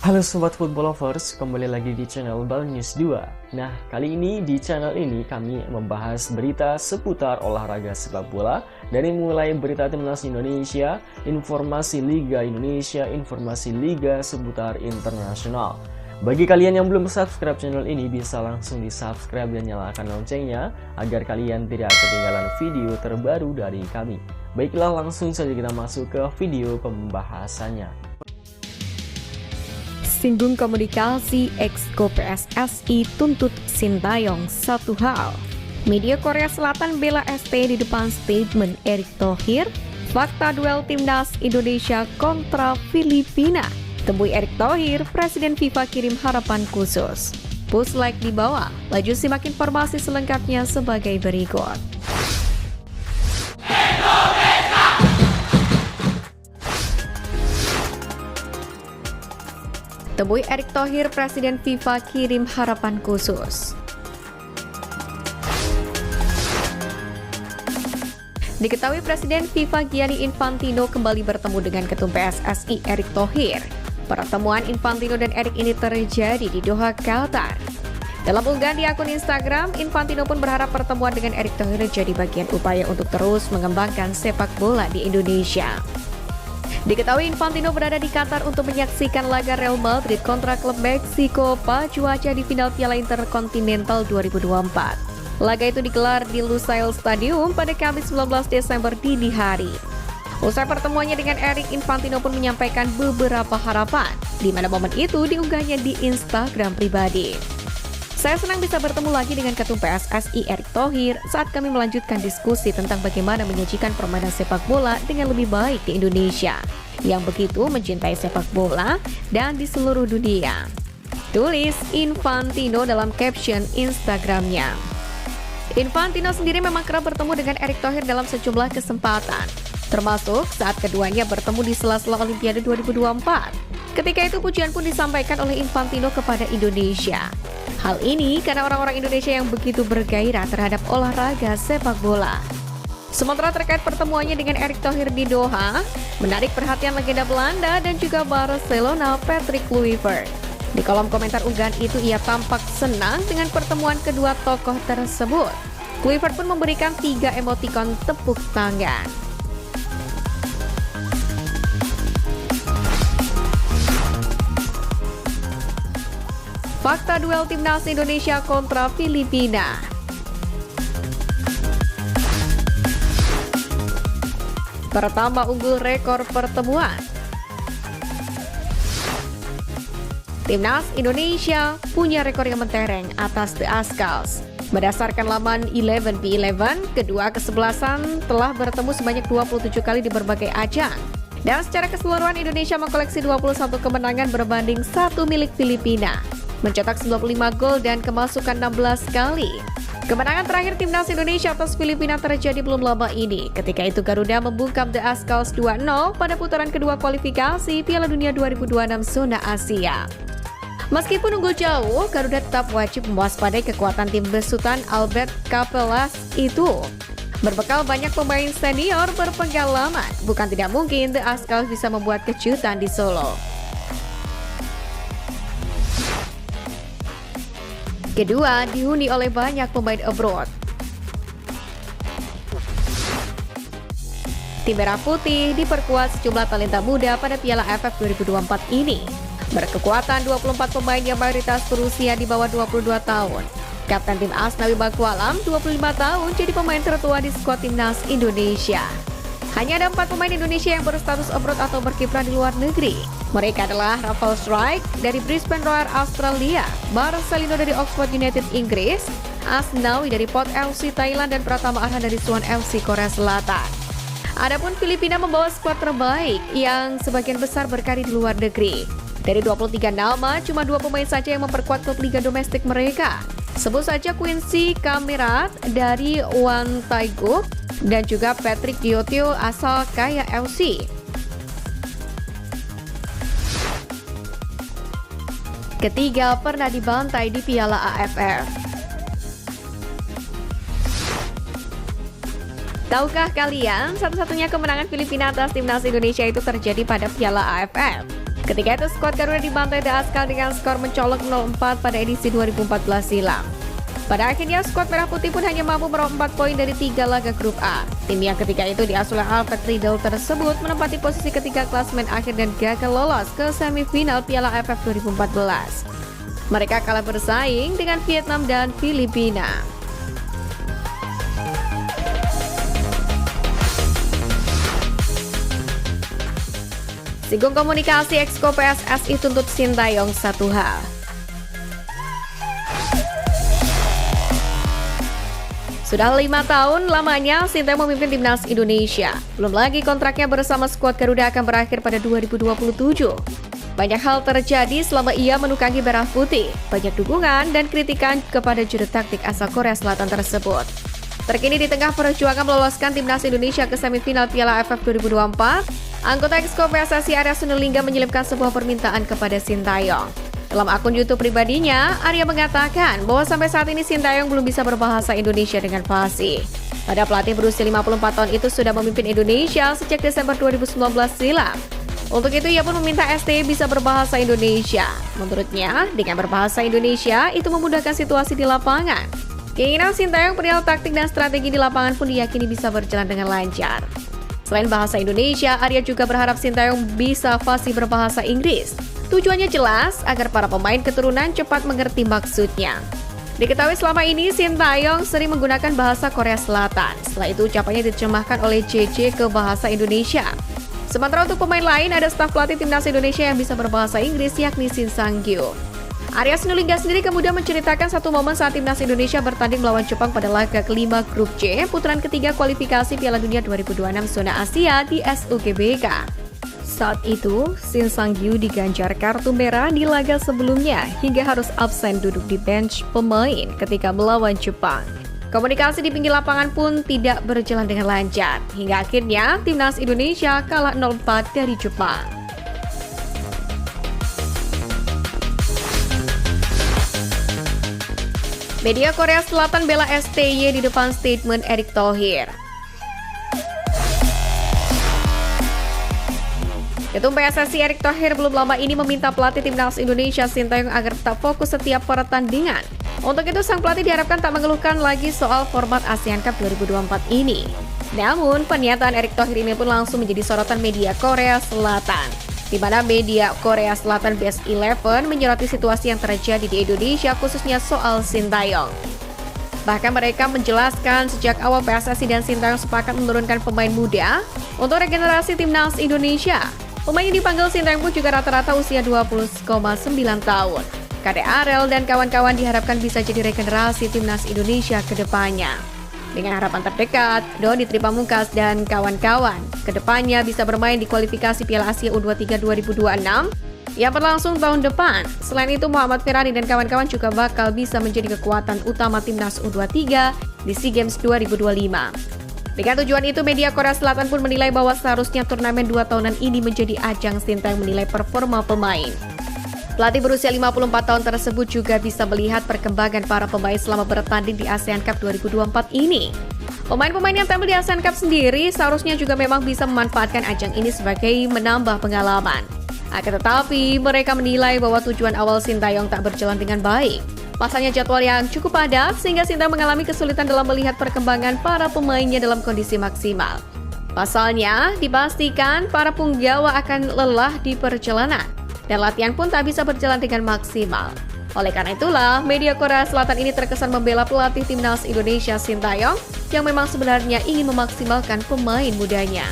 Halo Sobat Football Lovers, kembali lagi di channel Bal News 2. Nah, kali ini di channel ini kami membahas berita seputar olahraga sepak bola. Dari mulai berita timnas Indonesia, informasi Liga Indonesia, informasi Liga seputar internasional. Bagi kalian yang belum subscribe channel ini, bisa langsung di subscribe dan nyalakan loncengnya agar kalian tidak ketinggalan video terbaru dari kami. Baiklah, langsung saja kita masuk ke video pembahasannya. Singgung komunikasi, Exco PSSI tuntut Sintayong satu hal. Media Korea Selatan bela ST di depan statement Erick Thohir. Fakta duel timnas Indonesia kontra Filipina. Temui Erick Thohir, Presiden FIFA kirim harapan khusus. Push like di bawah. Laju simak informasi selengkapnya sebagai berikut. Temui Erick Thohir, Presiden FIFA kirim harapan khusus. Diketahui Presiden FIFA Gianni Infantino kembali bertemu dengan Ketum PSSI Erick Thohir. Pertemuan Infantino dan Erick ini terjadi di Doha, Qatar. Dalam unggahan di akun Instagram, Infantino pun berharap pertemuan dengan Erick Thohir jadi bagian upaya untuk terus mengembangkan sepak bola di Indonesia. Diketahui Infantino berada di Qatar untuk menyaksikan laga Real Madrid kontra klub Meksiko Pachuca di final Piala Intercontinental 2024. Laga itu digelar di Lusail Stadium pada Kamis 19 Desember dini hari. Usai pertemuannya dengan Erick, Infantino pun menyampaikan beberapa harapan, di mana momen itu diunggahnya di Instagram pribadi. Saya senang bisa bertemu lagi dengan Ketum PSSI Erick Thohir saat kami melanjutkan diskusi tentang bagaimana menyajikan permainan sepak bola dengan lebih baik di Indonesia, yang begitu mencintai sepak bola dan di seluruh dunia. Tulis Infantino dalam caption Instagramnya. Infantino sendiri memang kerap bertemu dengan Erick Thohir dalam sejumlah kesempatan, termasuk saat keduanya bertemu di sela-sela Olimpiade 2024. Ketika itu pujian pun disampaikan oleh Infantino kepada Indonesia. Hal ini karena orang-orang Indonesia yang begitu bergairah terhadap olahraga sepak bola. Sementara terkait pertemuannya dengan Erick Thohir di Doha, menarik perhatian legenda Belanda dan juga Barcelona Patrick Kluivert. Di kolom komentar unggahan itu ia tampak senang dengan pertemuan kedua tokoh tersebut. Kluivert pun memberikan 3 emotikon tepuk tangan. Fakta duel timnas Indonesia kontra Filipina. Pertama, unggul rekor pertemuan. Timnas Indonesia punya rekor yang mentereng atas The Azkals. Berdasarkan laman 11v11, kedua kesebelasan telah bertemu sebanyak 27 kali di berbagai ajang. Dan secara keseluruhan Indonesia mengkoleksi 21 kemenangan berbanding 1 milik Filipina, mencetak 95 gol dan kemasukan 16 kali. Kemenangan terakhir timnas Indonesia atas Filipina terjadi belum lama ini. Ketika itu Garuda membungkam The Azkals 2-0 pada putaran kedua kualifikasi Piala Dunia 2026 zona Asia. Meskipun unggul jauh, Garuda tetap wajib mewaspadai kekuatan tim besutan Albert Capelas itu. Berbekal banyak pemain senior berpengalaman, bukan tidak mungkin The Azkals bisa membuat kejutan di Solo. Kedua, dihuni oleh banyak pemain abroad. Tim Merah Putih diperkuat sejumlah talenta muda pada Piala AFF 2024 ini. Berkekuatan 24 pemain yang mayoritas berusia di bawah 22 tahun. Kapten tim Asnawi Bangkualam, 25 tahun, jadi pemain tertua di skuad timnas Indonesia. Hanya ada 4 pemain Indonesia yang berstatus abroad atau berkiprah di luar negeri. Mereka adalah Rafael Strijk dari Brisbane Roar Australia, Marcelino dari Oxford United Inggris, Asnawi dari Port FC Thailand, dan Pratama Arhan dari Suwon FC Korea Selatan. Adapun Filipina membawa skuad terbaik yang sebagian besar berkarir di luar negeri. Dari 23 nama, cuma 2 pemain saja yang memperkuat klub liga domestik mereka. Sebut saja Quincy Kamirat dari Wan Taigup dan juga Patrick Diotio asal Kaya FC. Ketiga, pernah dibantai di Piala AFF. Tahukah kalian, satu-satunya kemenangan Filipina atas timnas Indonesia itu terjadi pada Piala AFF? Ketika itu skuad Garuda dibantai The Askal dengan skor mencolok 0-4 pada edisi 2014 silam. Pada akhirnya skuad Merah Putih pun hanya mampu meraup 4 poin dari 3 laga grup A. Tim yang ketika itu diasuh oleh Alfred Riedel tersebut menempati posisi ketiga klasemen akhir dan gagal lolos ke semifinal Piala AFF 2014. Mereka kalah bersaing dengan Vietnam dan Filipina. Singgung komunikasi, Exco PSSI tuntut Sintayong 1 hal. Sudah 5 tahun lamanya Sintayong memimpin timnas Indonesia. Belum lagi kontraknya bersama skuad Garuda akan berakhir pada 2027. Banyak hal terjadi selama ia menukangi merah putih. Banyak dukungan dan kritikan kepada juru taktik asal Korea Selatan tersebut. Terkini di tengah perjuangan meloloskan timnas Indonesia ke semifinal Piala AFF 2024, anggota Exco PSSI Arya Sinulinga menyelipkan sebuah permintaan kepada Sintayong. Dalam akun YouTube pribadinya, Arya mengatakan bahwa sampai saat ini Sintayong belum bisa berbahasa Indonesia dengan fasih. Pada pelatih berusia 54 tahun itu sudah memimpin Indonesia sejak Desember 2019 silam. Untuk itu ia pun meminta ST bisa berbahasa Indonesia. Menurutnya, dengan berbahasa Indonesia itu memudahkan situasi di lapangan. Keinginan Sintayong perihal taktik dan strategi di lapangan pun diyakini bisa berjalan dengan lancar. Selain bahasa Indonesia, Arya juga berharap Sintayong bisa fasih berbahasa Inggris. Tujuannya jelas agar para pemain keturunan cepat mengerti maksudnya. Diketahui selama ini Sintayong sering menggunakan bahasa Korea Selatan. Setelah itu ucapannya diterjemahkan oleh JJ ke bahasa Indonesia. Sementara untuk pemain lain ada staf pelatih timnas Indonesia yang bisa berbahasa Inggris yakni Shin Sang-gyu. Arya Sinulinga sendiri kemudian menceritakan satu momen saat timnas Indonesia bertanding melawan Jepang pada laga kelima Grup C putaran ketiga kualifikasi Piala Dunia 2026 zona Asia di SUGBK. Saat itu, Shin Sang-gyu diganjar kartu merah di laga sebelumnya hingga harus absen duduk di bench pemain ketika melawan Jepang. Komunikasi di pinggir lapangan pun tidak berjalan dengan lancar, hingga akhirnya timnas Indonesia kalah 0-4 dari Jepang. Media Korea Selatan bela STY di depan statement Erick Thohir. Ketum PSSI Erick Thohir belum lama ini meminta pelatih timnas Indonesia Sintayong agar tetap fokus setiap pertandingan. Untuk itu sang pelatih diharapkan tak mengeluhkan lagi soal format ASEAN Cup 2024 ini. Namun pernyataan Erick Thohir ini pun langsung menjadi sorotan media Korea Selatan, di mana media Korea Selatan Best 11 menyoroti situasi yang terjadi di Indonesia khususnya soal Sintayong. Bahkan mereka menjelaskan sejak awal PSSI dan Sintayong sepakat menurunkan pemain muda untuk regenerasi timnas Indonesia. Pemain yang dipanggil Sintayong pun juga rata-rata usia 20,9 tahun. KD Arel dan kawan-kawan diharapkan bisa jadi regenerasi timnas Indonesia ke depannya. Dengan harapan terdekat, Doni Tripamungkas dan kawan-kawan kedepannya bisa bermain di kualifikasi Piala Asia U23 2026 yang berlangsung tahun depan. Selain itu, Muhammad Ferrari dan kawan-kawan juga bakal bisa menjadi kekuatan utama timnas U23 di SEA Games 2025. Dengan tujuan itu, media Korea Selatan pun menilai bahwa seharusnya turnamen 2 tahunan ini menjadi ajang Sintayong menilai performa pemain. Pelatih berusia 54 tahun tersebut juga bisa melihat perkembangan para pemain selama bertanding di ASEAN Cup 2024 ini. Pemain-pemain yang tampil di ASEAN Cup sendiri seharusnya juga memang bisa memanfaatkan ajang ini sebagai menambah pengalaman. Akan tetapi, mereka menilai bahwa tujuan awal Sintayong tak berjalan dengan baik. Pasalnya jadwal yang cukup padat sehingga Sintayong mengalami kesulitan dalam melihat perkembangan para pemainnya dalam kondisi maksimal. Pasalnya, dipastikan para punggawa akan lelah di perjalanan. Dan latihan pun tak bisa berjalan dengan maksimal. Oleh karena itulah, media Korea Selatan ini terkesan membela pelatih timnas Indonesia Sintayong yang memang sebenarnya ingin memaksimalkan pemain mudanya.